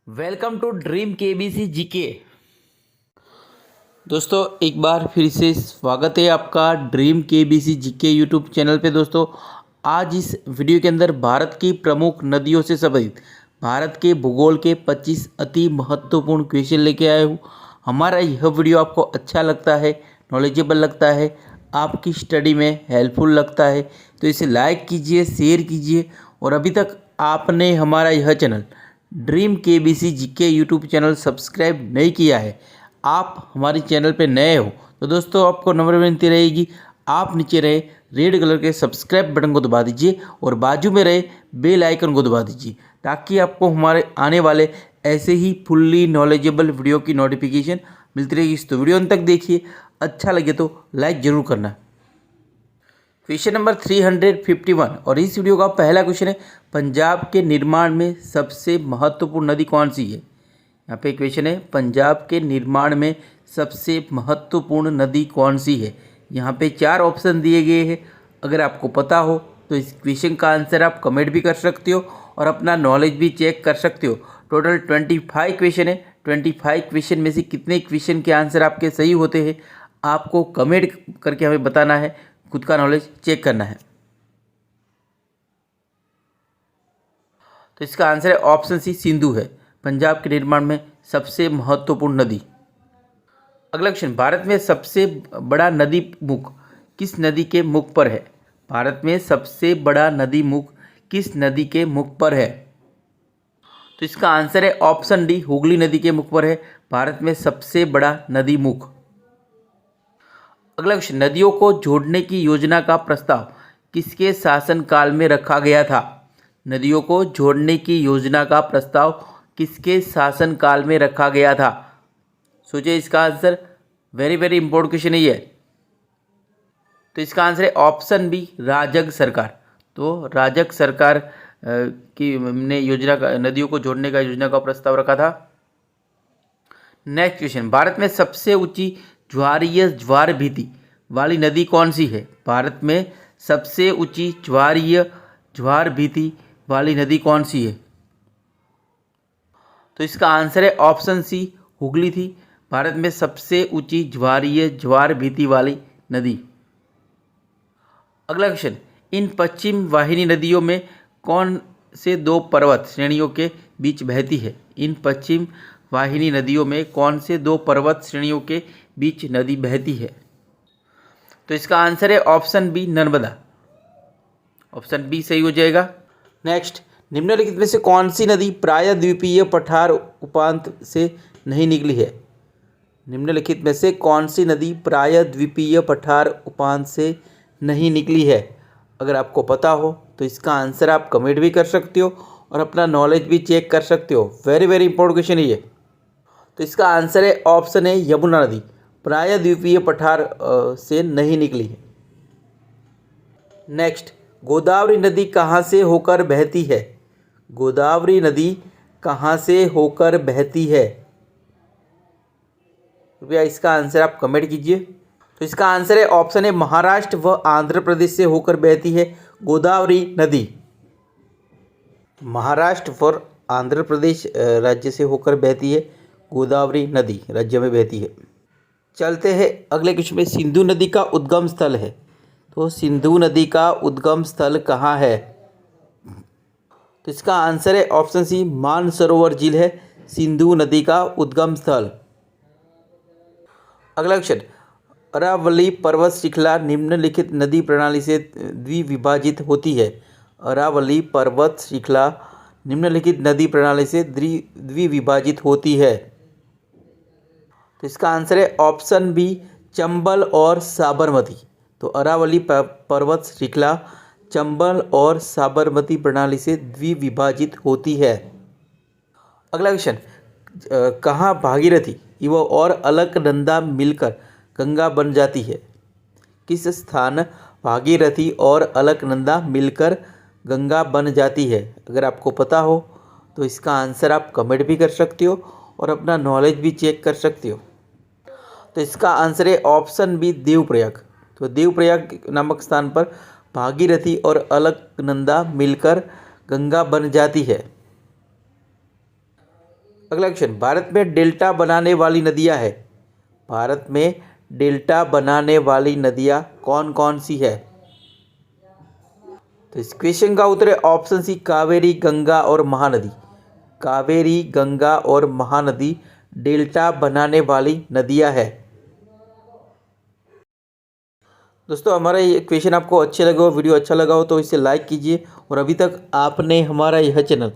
Welcome to dream KBC GK. दोस्तों एक बार फिर से स्वागत है आपका dream KBC GK YouTube channel पे। दोस्तों आज इस वीडियो के अंदर भारत की प्रमुख नदियों से संबंधित भारत के भूगोल के 25 अति महत्वपूर्ण क्वेश्चन लेके आया हूँ। हमारा यह वीडियो आपको अच्छा लगता है, नॉलेजेबल लगता है, आपकी स्टडी में हेल्पफुल लगता है तो इसे लाइक कीजिए, शेयर कीजिए। और अभी तक आपने हमारा यह channel dream KBC GK YouTube channel subscribe नहीं किया है, आप हमारे चैनल पे नए हो तो दोस्तों आपको नम्र विनती रहेगी, आप नीचे रहे रेड कलर के सब्सक्राइब बटन को दबा दीजिए और बाजू में रहे बेल आइकन को दबा दीजिए ताकि आपको हमारे आने वाले ऐसे ही फुल्ली नॉलेजेबल वीडियो की नोटिफिकेशन मिलती रहेगी। तो वीडियो अंत तक देखिए, अच्छा लगे तो लाइक ज़रूर करना। क्वेश्चन नंबर 351 और इस वीडियो का पहला क्वेश्चन है, पंजाब के निर्माण में सबसे महत्वपूर्ण नदी कौन सी है। यहाँ पे क्वेश्चन है, पंजाब के निर्माण में सबसे महत्वपूर्ण नदी कौन सी है। यहाँ पे 4 ऑप्शन दिए गए हैं। अगर आपको पता हो तो इस क्वेश्चन का आंसर आप कमेंट भी कर सकते हो और अपना नॉलेज भी चेक कर सकते हो। टोटल 25 क्वेश्चन है। 25 क्वेश्चन में से कितने क्वेश्चन के आंसर आपके सही होते हैं आपको कमेंट करके हमें बताना है, खुद का नॉलेज चेक करना है। तो इसका आंसर है ऑप्शन सी, सिंधु है पंजाब के निर्माण में सबसे महत्वपूर्ण नदी। अगला क्वेश्चन, भारत में सबसे बड़ा नदी मुख किस नदी के मुख पर है। भारत में सबसे बड़ा नदी मुख किस नदी के मुख पर है। तो इसका आंसर है ऑप्शन डी, हुगली नदी के मुख पर है भारत में सबसे बड़ा नदी मुख। अगला क्वेश्चन, नदियों को जोड़ने की योजना का प्रस्ताव किसके शासनकाल में रखा गया था। नदियों को जोड़ने की योजना का प्रस्ताव किसके शासनकाल में रखा गया था। सोचिए इसका आंसर, वेरी इंपॉर्टेंट क्वेश्चन है ये। तो इसका आंसर है ऑप्शन बी, राजग सरकार। तो राजग सरकार की ने योजना का, नदियों को जोड़ने का योजना का प्रस्ताव रखा था। नेक्स्ट क्वेश्चन, भारत में सबसे ऊंची ज्वारीय ज्वार भीति वाली नदी कौन सी है। भारत में सबसे ऊंची ज्वारीय ज्वार भीति वाली नदी कौन सी है। तो इसका आंसर है ऑप्शन सी, हुगली थी भारत में सबसे ऊंची ज्वारीय ज्वार भीति वाली नदी। अगला क्वेश्चन, इन पश्चिम वाहिनी नदियों में कौन से 2 पर्वत श्रेणियों के बीच बहती है। इन पश्चिम वाहिनी नदियों में कौन से 2 पर्वत श्रेणियों के बीच नदी बहती है। तो इसका आंसर है option B, Narmada. Option B सही हो जाएगा। नेक्स्ट, निम्नलिखित में से कौन सी नदी प्रायद्वीपीय पठार उपांत से नहीं निकली है। निम्नलिखित में से कौन सी नदी प्रायद्वीपीय पठार उपांत से नहीं निकली है। अगर आपको पता हो तो इसका आंसर आप कमेंट भी कर सकते हो और अपना नॉलेज भी चेक कर सकते हो। वेरी इंपॉर्टेंट क्वेश्चन है ये। तो इसका आंसर है ऑप्शन है, यमुना नदी प्रायद्वीपीय पठार से नहीं निकली है। नेक्स्ट, गोदावरी नदी कहाँ से होकर बहती है। गोदावरी नदी कहाँ से होकर बहती है। कृपया इसका आंसर आप कमेंट कीजिए। तो इसका आंसर है ऑप्शन है, महाराष्ट्र व आंध्र प्रदेश से होकर बहती है गोदावरी नदी। महाराष्ट्र व आंध्र प्रदेश राज्य से होकर बहती है गोदावरी नदी, राज्य में बहती है। चलते हैं अगले क्वेश्चन में, सिंधु नदी का उद्गम स्थल है। तो सिंधु नदी का उद्गम स्थल कहाँ है। तो इसका आंसर है ऑप्शन सी, मानसरोवर झील है सिंधु नदी का उद्गम स्थल। अगला क्वेश्चन, अरावली पर्वत श्रृंखला निम्नलिखित नदी प्रणाली से द्विविभाजित होती है। अरावली पर्वत श्रृंखला निम्नलिखित नदी प्रणाली से द्विविभाजित होती है। तो इसका आंसर है ऑप्शन बी, चंबल और साबरमती। तो अरावली पर्वत श्रृंखला चंबल और साबरमती प्रणाली से द्विविभाजित होती है। अगला क्वेश्चन, कहाँ भागीरथी एवं और अलकनंदा मिलकर गंगा बन जाती है। किस स्थान भागीरथी और अलकनंदा मिलकर गंगा बन जाती है। अगर आपको पता हो तो इसका आंसर आप कमेंट भी कर सकते हो और अपना नॉलेज भी चेक कर सकते हो। तो इसका आंसर है ऑप्शन बी, देवप्रयाग। तो देवप्रयाग नामक स्थान पर भागीरथी और अलकनंदा मिलकर गंगा बन जाती है। अगला क्वेश्चन, भारत में डेल्टा बनाने वाली नदियां है, भारत में डेल्टा बनाने वाली नदियां कौन कौन सी है? तो इस क्वेश्चन का उत्तर है ऑप्शन सी, कावेरी, गंगा और महानदी। कावेरी, गंगा और महानदी डेल्टा बनाने वाली नदियां है। दोस्तों, हमारा ये क्वेश्चन आपको अच्छे लगे हो, वीडियो अच्छा लगा हो तो इसे लाइक कीजिए, और अभी तक आपने हमारा यह channel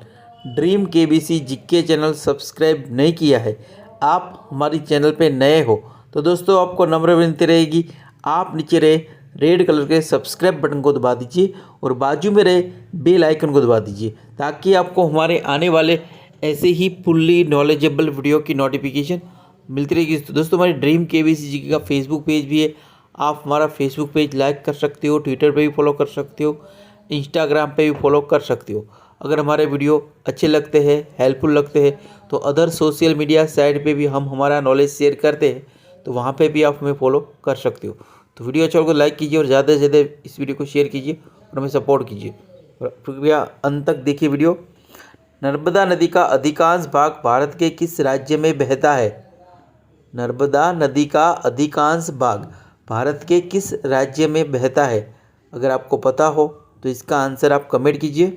dream KBC GK channel subscribe नहीं किया है, आप हमारी चैनल पे नए हो तो दोस्तों आपको नम्र विनती रहेगी, आप नीचे रहे रेड कलर के सब्सक्राइब बटन को दबा दीजिए और बाजू में रहे बेल आइकन को दबा दीजिए, ताकि आपको हमारे आने वाले ऐसे ही फुल्ली नॉलेजेबल वीडियो की नोटिफिकेशन मिलती रहेगी। तो दोस्तों, हमारी ड्रीम केबीसी जीके का फेसबुक पेज भी है, आप हमारा फेसबुक पेज लाइक कर सकते हो, ट्विटर पे भी फॉलो कर सकते हो, इंस्टाग्राम पे भी फॉलो कर सकते हो। अगर हमारे वीडियो अच्छे लगते हैं, हेल्पफुल लगते हैं, तो अदर सोशल मीडिया साइट पे भी हम हमारा नॉलेज शेयर करते हैं, तो वहाँ पे भी आप हमें फॉलो कर सकते हो। तो वीडियो अच्छा हो लाइक कीजिए और ज़्यादा से ज़्यादा इस वीडियो को शेयर कीजिए और हमें सपोर्ट कीजिए, और कृपया अंत तक देखिए वीडियो। नर्मदा नदी का अधिकांश भाग भारत के किस राज्य में बहता है? नर्मदा नदी का अधिकांश भाग भारत के किस राज्य में बहता है? अगर आपको पता हो तो इसका आंसर आप कमेंट कीजिए।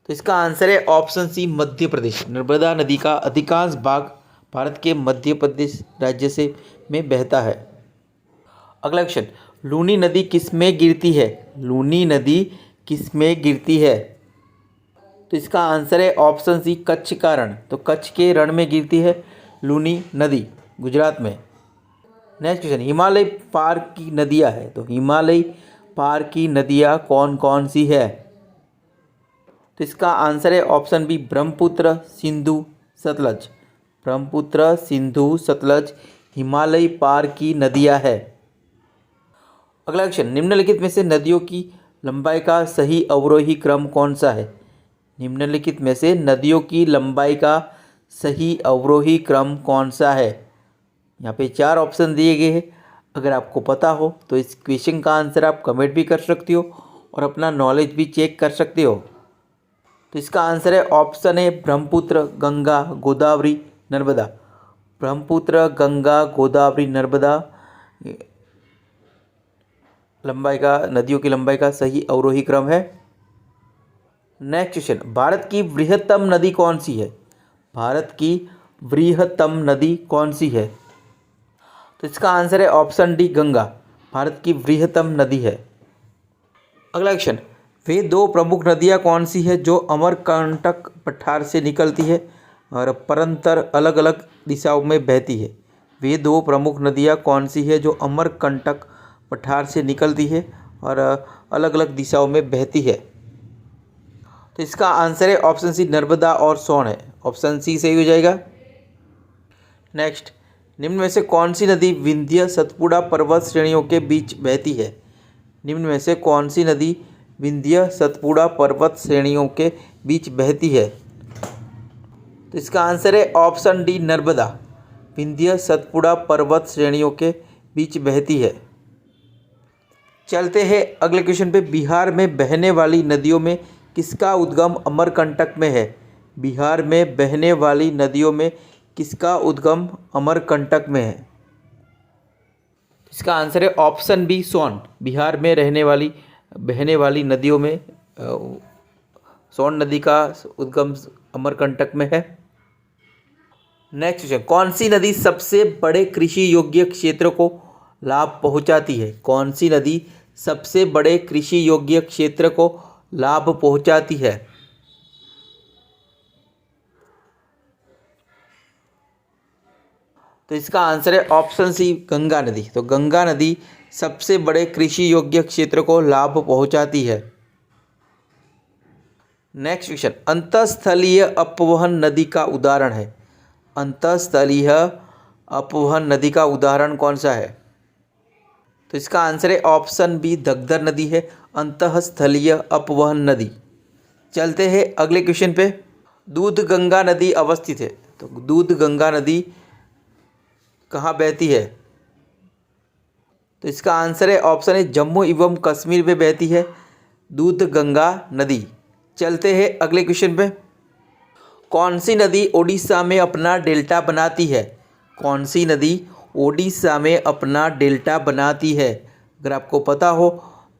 तो इसका आंसर है ऑप्शन सी, मध्य प्रदेश। नर्मदा नदी का अधिकांश भाग भारत के मध्य प्रदेश राज्य से में बहता है। अगला क्वेश्चन, लूनी नदी किस में गिरती है? लूनी नदी किस में गिरती है? तो इसका आंसर है ऑप्शन सी, कच्छ का रण। तो कच्छ के रण में गिरती है लूनी नदी, गुजरात में। नेक्स्ट क्वेश्चन, हिमालय पार की नदियाँ है, तो हिमालय पार की नदियाँ कौन कौन सी है? तो इसका आंसर है ऑप्शन बी, ब्रह्मपुत्र, सिंधु, सतलज। ब्रह्मपुत्र, सिंधु, सतलज हिमालय पार की नदियाँ है। अगला क्वेश्चन, निम्नलिखित में से नदियों की लंबाई का सही अवरोही क्रम कौन सा है? निम्नलिखित में से नदियों की लंबाई का सही अवरोही क्रम कौन सा है? यहाँ पे 4 ऑप्शन दिए गए हैं, अगर आपको पता हो तो इस क्वेश्चन का आंसर आप कमेंट भी कर सकते हो और अपना नॉलेज भी चेक कर सकते हो। तो इसका आंसर है ऑप्शन ए, ब्रह्मपुत्र, गंगा, गोदावरी, नर्मदा। ब्रह्मपुत्र, गंगा, गोदावरी, नर्मदा लंबाई का, नदियों की लंबाई का सही अवरोही क्रम है। नेक्स्ट क्वेश्चन, भारत की बृहत्तम नदी कौन सी है? भारत की बृहत्तम नदी कौन सी है? तो इसका आंसर है ऑप्शन डी, गंगा भारत की बृहत्तम नदी है। अगला क्वेश्चन, वे 2 प्रमुख नदियाँ कौन सी है जो अमरकंटक पठार से निकलती है और परंतर अलग अलग दिशाओं में बहती है? वे 2 प्रमुख नदियाँ कौन सी है जो अमरकंटक पठार से निकलती है और अलग अलग दिशाओं में बहती है? तो इसका आंसर है ऑप्शन सी, नर्मदा और सोन है। ऑप्शन सी सही हो जाएगा। नेक्स्ट, निम्न में से कौन सी नदी विंध्य सतपुड़ा पर्वत श्रेणियों के बीच बहती है? निम्न में से कौन सी नदी विंध्य सतपुड़ा पर्वत श्रेणियों के बीच बहती है? तो इसका आंसर है ऑप्शन डी, नर्मदा विंध्य सतपुड़ा पर्वत श्रेणियों के बीच बहती है। चलते हैं अगले क्वेश्चन पे। बिहार में बहने वाली नदियों में किसका उद्गम अमरकंटक में है? बिहार में बहने वाली नदियों में किसका उद्गम अमरकंटक में है? इसका आंसर है ऑप्शन बी, सोन। बिहार में बहने वाली नदियों में सोन नदी का उद्गम अमरकंटक में है। नेक्स्ट क्वेश्चन, कौन सी नदी सबसे बड़े कृषि योग्य क्षेत्र को लाभ पहुंचाती है? कौन सी नदी सबसे बड़े कृषि योग्य क्षेत्र को लाभ पहुंचाती है? तो इसका आंसर है ऑप्शन सी, गंगा नदी। तो गंगा नदी सबसे बड़े कृषि योग्य क्षेत्र को लाभ पहुंचाती है। नेक्स्ट क्वेश्चन, अंतःस्थलीय अपवहन नदी का उदाहरण है? अंतःस्थलीय अपवहन नदी का उदाहरण कौन सा है? तो इसका आंसर है ऑप्शन बी, दग्धर नदी है अंतःस्थलीय अपवहन नदी। चलते हैं अगले क्वेश्चन पे। दूध गंगा नदी अवस्थित है, तो दूध गंगा नदी कहाँ बहती है? तो इसका आंसर है ऑप्शन है, जम्मू एवं कश्मीर में बहती है दूध गंगा नदी। चलते हैं अगले क्वेश्चन पे। कौन सी नदी ओडिशा में अपना डेल्टा बनाती है? कौन सी नदी ओडिशा में अपना डेल्टा बनाती है? अगर आपको पता हो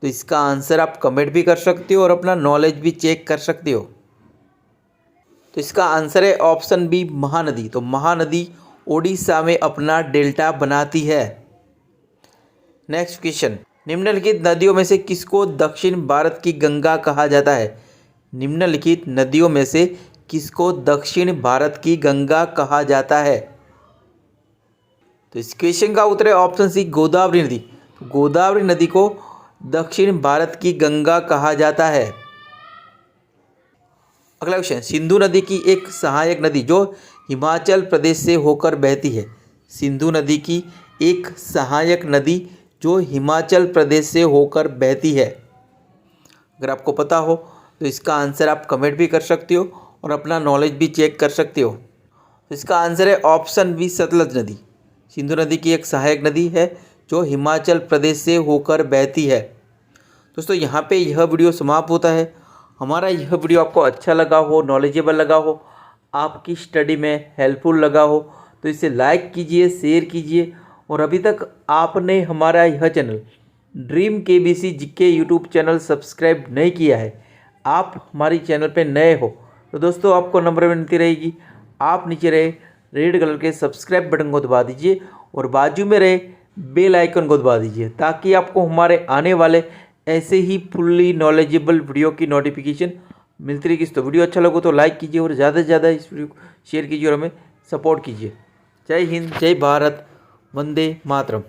तो इसका आंसर आप कमेंट भी कर सकते हो और अपना नॉलेज भी चेक कर सकते हो। तो इसका आंसर है ऑप्शन बी, महानदी। तो महानदी ओडिशा में अपना डेल्टा बनाती है। नेक्स्ट क्वेश्चन, निम्नलिखित नदियों में से किसको दक्षिण भारत की गंगा कहा जाता है? निम्नलिखित नदियों में से किसको दक्षिण भारत की गंगा कहा जाता है? तो इस क्वेश्चन का उत्तर है ऑप्शन सी, गोदावरी नदी। गोदावरी नदी को दक्षिण भारत की गंगा कहा जाता है। अगला क्वेश्चन, सिंधु नदी की एक सहायक नदी जो हिमाचल प्रदेश से होकर बहती है। सिंधु नदी की एक सहायक नदी जो हिमाचल प्रदेश से होकर बहती है। अगर आपको पता हो तो इसका आंसर आप कमेंट भी कर सकते हो और अपना नॉलेज भी चेक कर सकते हो। तो इसका आंसर है ऑप्शन बी, सतलज नदी। सिंधु नदी की एक सहायक नदी है जो हिमाचल प्रदेश से होकर बहती है। दोस्तों यहाँ पे यह वीडियो समाप्त होता है। हमारा यह वीडियो आपको अच्छा लगा हो, नॉलेजेबल लगा हो, आपकी स्टडी में हेल्पफुल लगा हो तो इसे लाइक कीजिए, शेयर कीजिए। और अभी तक आपने हमारा यह channel dream KBC GK YouTube channel subscribe नहीं किया है, आप हमारी चैनल पे नए हो तो दोस्तों आपको नंबर विनती रहेगी, आप नीचे रहे रेड कलर के सब्सक्राइब बटन को दबा दीजिए और बाजू में रहे बेल आइकन को दबा दीजिए ताकि आपको हमारे आने वाले ऐसे ही फुल्ली नॉलेजेबल वीडियो की नोटिफिकेशन मिलती रहेगी। तो वीडियो अच्छा लगे तो लाइक कीजिए और ज़्यादा से ज़्यादा इस वीडियो को शेयर कीजिए और हमें सपोर्ट कीजिए। जय हिंद, जय भारत, वंदे मातरम।